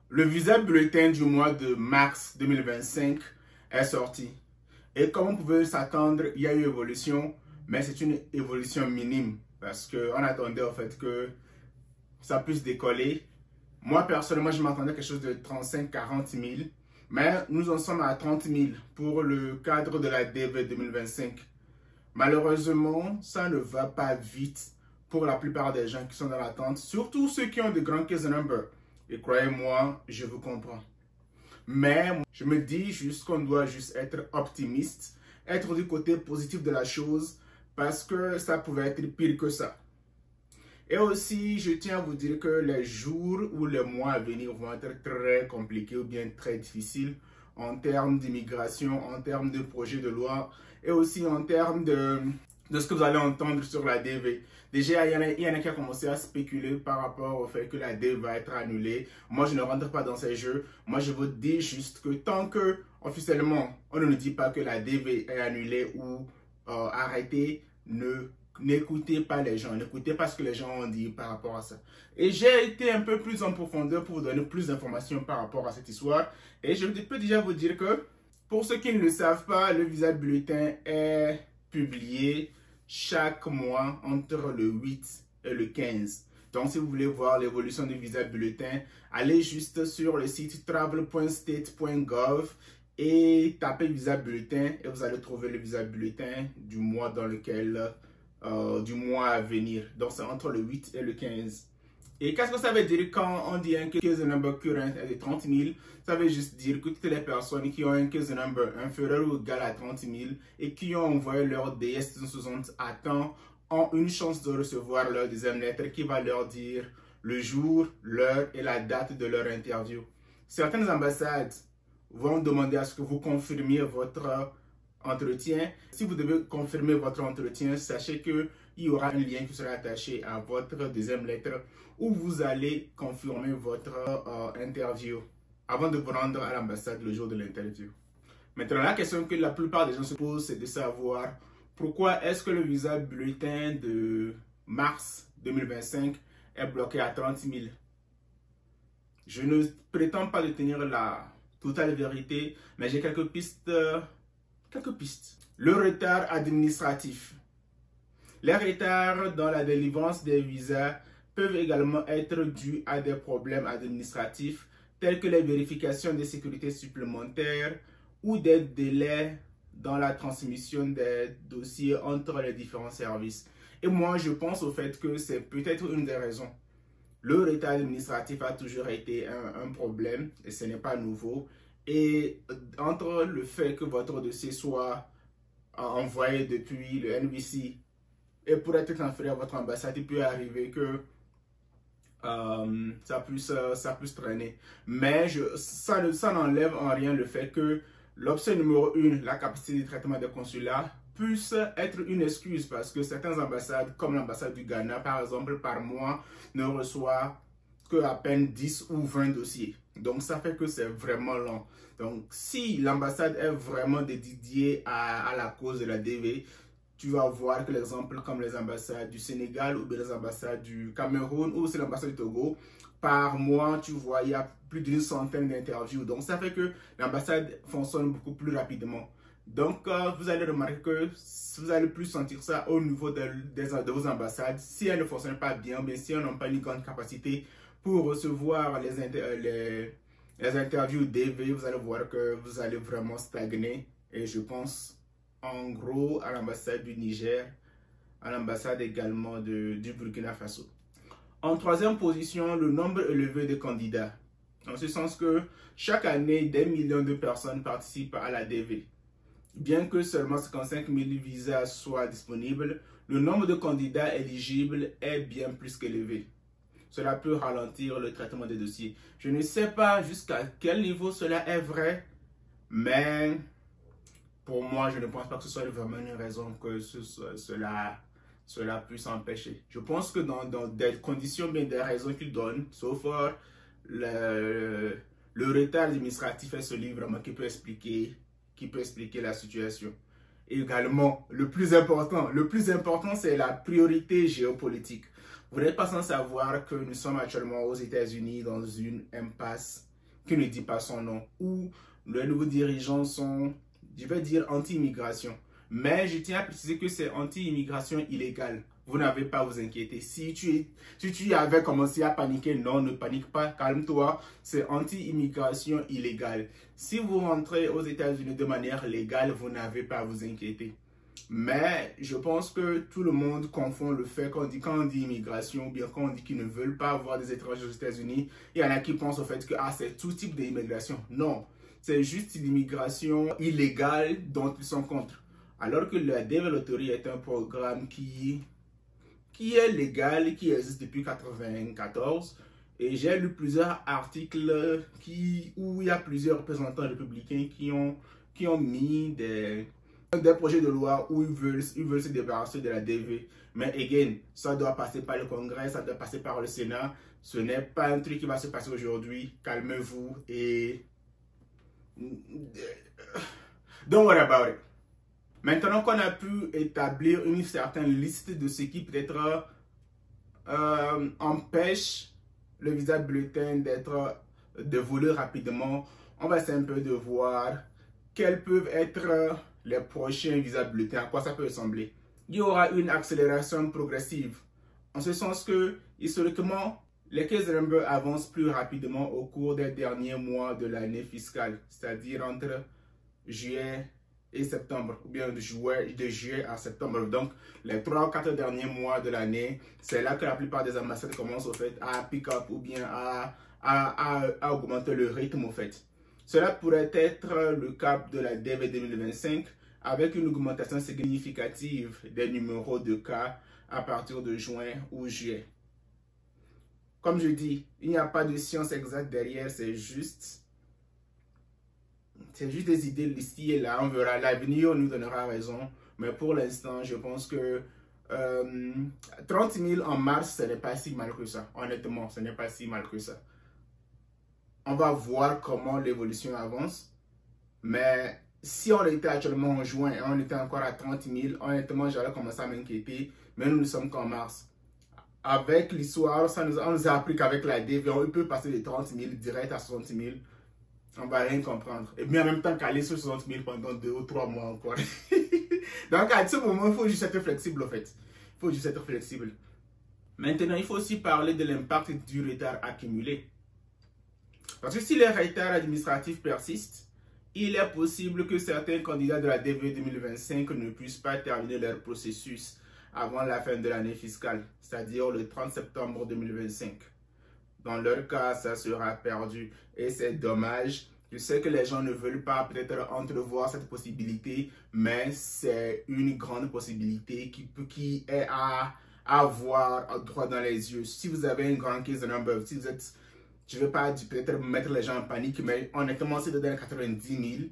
Le visa bulletin du mois de mars 2025 est sorti. Et comme on pouvait s'attendre, il y a eu évolution, mais c'est une évolution minime parce qu'on attendait en fait que ça puisse décoller. Moi, personnellement, je m'attendais à quelque chose de 35-40 000, mais nous en sommes à 30 000 pour le cadre de la DV 2025. Malheureusement, ça ne va pas vite pour la plupart des gens qui sont dans l'attente, surtout ceux qui ont de grands case numbers. Et croyez-moi, je vous comprends. Mais je me dis juste qu'on doit juste être optimiste, être du côté positif de la chose, parce que ça pouvait être pire que ça. Et aussi, je tiens à vous dire que les jours ou les mois à venir vont être très compliqués ou bien très difficiles en termes d'immigration, en termes de projets de loi et aussi en termes de ce que vous allez entendre sur la DV. Déjà, il y en a qui ont commencé à spéculer par rapport au fait que la DV va être annulée. Moi, je ne rentre pas dans ces jeux. Moi, je vous dis juste que tant que, officiellement, on ne nous dit pas que la DV est annulée ou arrêtée, n'écoutez pas les gens. N'écoutez pas ce que les gens ont dit par rapport à ça. Et j'ai été un peu plus en profondeur pour vous donner plus d'informations par rapport à cette histoire. Et je peux déjà vous dire que, pour ceux qui ne le savent pas, le visa bulletin est publié chaque mois entre le 8 et le 15. Donc, si vous voulez voir l'évolution du visa bulletin, allez juste sur le site travel.state.gov et tapez visa bulletin et vous allez trouver le visa bulletin du mois dans lequel, du mois à venir. Donc, c'est entre le 8 et le 15. Et qu'est-ce que ça veut dire quand on dit un case number current est de 30 000? Ça veut juste dire que toutes les personnes qui ont un case number inférieur ou égal à 30 000 et qui ont envoyé leur DS-260 à temps ont une chance de recevoir leur deuxième lettre qui va leur dire le jour, l'heure et la date de leur interview. Certaines ambassades vont demander à ce que vous confirmiez votre entretien. Si vous devez confirmer votre entretien, sachez qu'il y aura un lien qui sera attaché à votre deuxième lettre où vous allez confirmer votre interview avant de vous rendre à l'ambassade le jour de l'interview. Maintenant, la question que la plupart des gens se posent, c'est de savoir pourquoi est-ce que le visa bulletin de mars 2025 est bloqué à 30 000. Je ne prétends pas détenir la totale vérité, mais j'ai quelques pistes. Le retard administratif. Les retards dans la délivrance des visas peuvent également être dus à des problèmes administratifs tels que les vérifications de sécurité supplémentaires ou des délais dans la transmission des dossiers entre les différents services. Et moi, je pense au fait que c'est peut-être une des raisons. Le retard administratif a toujours été un problème et ce n'est pas nouveau. Et entre le fait que votre dossier soit envoyé depuis le NVC et pour être transféré à votre ambassade, il peut arriver que ça puisse traîner. Mais ça n'enlève en rien le fait que l'option numéro 1, la capacité de traitement des consulats, puisse être une excuse parce que certaines ambassades, comme l'ambassade du Ghana par exemple, par mois, ne reçoit que à peine 10 ou 20 dossiers. Donc ça fait que c'est vraiment long. Donc si l'ambassade est vraiment dédiée à la cause de la DV, tu vas voir que l'exemple comme les ambassades du Sénégal ou bien les ambassades du Cameroun ou c'est l'ambassade du Togo, par mois, tu vois, il y a plus d'une centaine d'interviews. Donc ça fait que l'ambassade fonctionne beaucoup plus rapidement. Donc vous allez remarquer que vous allez plus sentir ça au niveau de vos ambassades. Si elles ne fonctionnent pas bien, mais si elles n'ont pas une grande capacité pour recevoir les interviews DV, vous allez voir que vous allez vraiment stagner. Et je pense en gros à l'ambassade du Niger, à l'ambassade également du Burkina Faso. En troisième position, le nombre élevé de candidats. En ce sens que chaque année, des millions de personnes participent à la DV. Bien que seulement 55 000 visas soient disponibles, le nombre de candidats éligibles est bien plus qu'élevé. Cela peut ralentir le traitement des dossiers. Je ne sais pas jusqu'à quel niveau cela est vrai, mais pour moi, je ne pense pas que ce soit vraiment une raison que cela puisse empêcher. Je pense que dans des conditions, bien des raisons qu'ils donnent, sauf le retard administratif est celui vraiment qui peut expliquer la situation. Et également, le plus important, c'est la priorité géopolitique. Vous n'êtes pas sans savoir que nous sommes actuellement aux États-Unis dans une impasse qui ne dit pas son nom, où les nouveaux dirigeants sont, je vais dire, anti-immigration. Mais je tiens à préciser que c'est anti-immigration illégale. Vous n'avez pas à vous inquiéter. Si tu avais commencé à paniquer, non, ne panique pas, calme-toi. C'est anti-immigration illégale. Si vous rentrez aux États-Unis de manière légale, vous n'avez pas à vous inquiéter. Mais je pense que tout le monde confond le fait quand on dit immigration, ou bien quand on dit qu'ils ne veulent pas avoir des étrangers aux États-Unis, il y en a qui pensent au fait que c'est tout type d'immigration. Non, c'est juste l'immigration illégale dont ils sont contre. Alors que la DEV Lottery est un programme qui est légal, qui existe depuis 1994. Et j'ai lu plusieurs articles où il y a plusieurs représentants républicains qui ont mis des projets de loi où ils veulent se débarrasser de la DV. Mais again, ça doit passer par le Congrès, ça doit passer par le Sénat. Ce n'est pas un truc qui va se passer aujourd'hui. Calmez-vous et don't worry about it. Maintenant qu'on a pu établir une certaine liste de ce qui peut-être empêche le visa bulletin d'être dévolé rapidement, on va essayer un peu de voir quels peuvent être les prochains visas bulletins, à quoi ça peut ressembler. Il y aura une accélération progressive, en ce sens que, historiquement, les case numbers avancent plus rapidement au cours des derniers mois de l'année fiscale, c'est-à-dire entre juillet et septembre, ou bien de juillet à septembre. Donc, les 3 ou 4 derniers mois de l'année, c'est là que la plupart des ambassades commencent au fait à pick up ou bien à augmenter le rythme au fait. Cela pourrait être le cas de la DV 2025 avec une augmentation significative des numéros de cas à partir de juin ou juillet. Comme je dis, il n'y a pas de science exacte derrière, c'est juste des idées ici et là. On verra, l'avenir nous donnera raison. Mais pour l'instant, je pense que 30 000 en mars, ce n'est pas si mal que ça. Honnêtement, ce n'est pas si mal que ça. On va voir comment l'évolution avance. Mais si on était actuellement en juin et on était encore à 30 000, honnêtement, j'aurais commencé à m'inquiéter. Mais nous ne sommes qu'en mars. Avec l'histoire, on nous a appris qu'avec la DV, on peut passer de 30 000 direct à 60 000. On ne va rien comprendre. Et bien en même temps qu'aller sur 60 000 pendant 2 ou 3 mois encore. Donc à ce moment, il faut juste être flexible en fait. Il faut juste être flexible. Maintenant, il faut aussi parler de l'impact du retard accumulé. Parce que si les retards administratifs persistent, il est possible que certains candidats de la DV 2025 ne puissent pas terminer leur processus avant la fin de l'année fiscale, c'est-à-dire le 30 septembre 2025. Dans leur cas, ça sera perdu et c'est dommage. Je sais que les gens ne veulent pas peut-être entrevoir cette possibilité, mais c'est une grande possibilité qui est à voir droit dans les yeux. Si vous avez une grande case number, si vous êtes, je ne veux pas peut-être mettre les gens en panique, mais honnêtement, si vous êtes dans 90 000,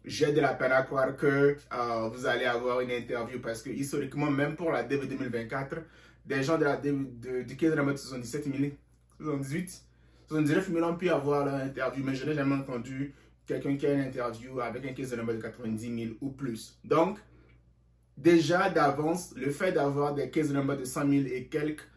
j'ai de la peine à croire que vous allez avoir une interview parce que historiquement, même pour la DV 2024, des gens de la du case number 77 000, 78, 79 000 ont pu avoir leur interview, mais je n'ai jamais entendu quelqu'un qui a une interview avec un case number de 90 000 ou plus. Donc, déjà d'avance, le fait d'avoir des case numbers de 100 000 et quelques,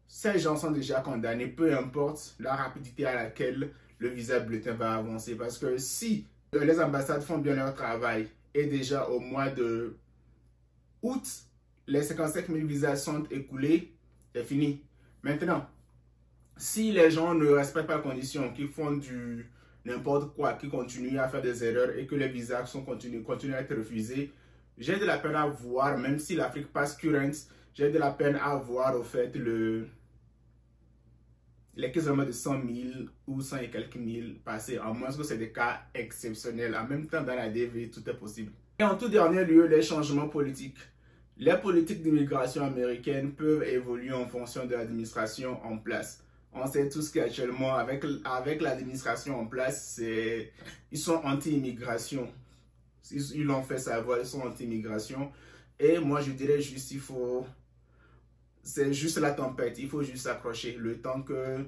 ces gens sont déjà condamnés, peu importe la rapidité à laquelle le visa bulletin va avancer. Parce que si les ambassades font bien leur travail et déjà au mois de août, les 55 000 visas sont écoulés, c'est fini. Maintenant, si les gens ne respectent pas les conditions, qui font du n'importe quoi, qui continuent à faire des erreurs et que les visas continuent à être refusés, j'ai de la peine à voir, même si l'Afrique passe current, j'ai de la peine à voir au fait les cases de 100 000 ou 100 et quelques mille passés, à moins que c'est des cas exceptionnels. En même temps, dans la DV, tout est possible. Et en tout dernier lieu, les changements politiques. Les politiques d'immigration américaines peuvent évoluer en fonction de l'administration en place. On sait tous qu'actuellement, avec l'administration en place, ils sont anti-immigration. Ils l'ont fait savoir, ils sont anti-immigration. Et moi, je dirais juste, c'est juste la tempête. Il faut juste s'accrocher. Le temps que,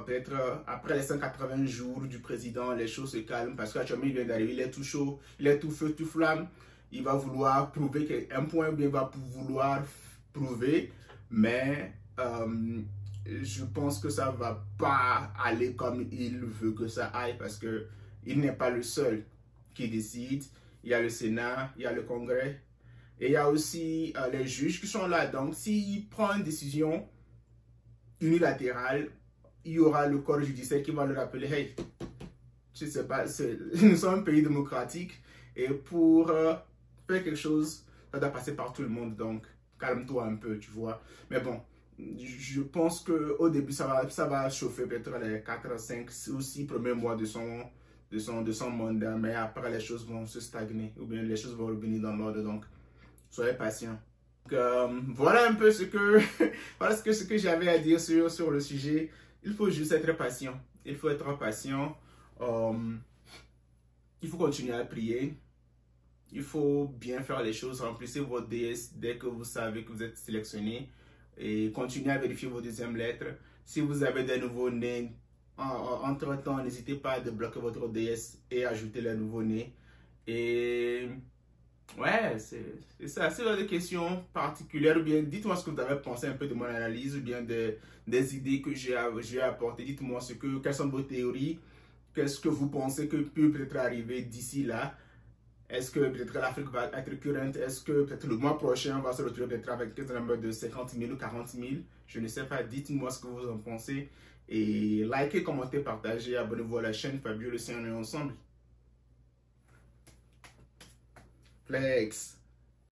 peut-être après les 180 jours du président, les choses se calment. Parce qu'actuellement, il vient d'arriver, il est tout chaud, il est tout feu, tout flamme. Il va vouloir prouver un point, ou bien il va vouloir prouver. Mais je pense que ça va pas aller comme il veut que ça aille parce que il n'est pas le seul qui décide. Il y a le Sénat, il y a le Congrès et il y a aussi les juges qui sont là. Donc, s'il prend une décision unilatérale, il y aura le corps judiciaire qui va le rappeler, hey, je sais pas, nous sommes un pays démocratique et pour faire quelque chose, ça doit passer par tout le monde. Donc, calme-toi un peu, tu vois. Mais bon, je pense qu'au début, ça va chauffer peut-être les 4, 5 ou 6 premiers mois de son mandat. Mais après, les choses vont se stagner ou bien les choses vont revenir dans l'ordre. Donc, soyez patient. Voilà un peu ce que j'avais à dire sur le sujet. Il faut juste être patient. Il faut être patient. Il faut continuer à prier. Il faut bien faire les choses. Remplissez votre DS dès que vous savez que vous êtes sélectionné. Et continuez à vérifier vos deuxièmes lettres. Si vous avez des nouveaux-nés, entre-temps, n'hésitez pas à débloquer votre DS et ajouter les nouveaux-nés. Et ouais, c'est ça. Si vous avez des questions particulières, ou bien dites-moi ce que vous avez pensé un peu de mon analyse, ou bien des idées que j'ai apportées. Dites-moi quelles sont vos théories. Qu'est-ce que vous pensez que peut peut-être arriver d'ici là? Est-ce que peut-être l'Afrique va être current? Est-ce que peut-être le mois prochain, on va se retrouver peut-être avec un nombre de 50 000 ou 40 000? Je ne sais pas. Dites-moi ce que vous en pensez. Et likez, commentez, partagez, abonnez-vous à la chaîne Fabio Le Sien, on est ensemble. Flex.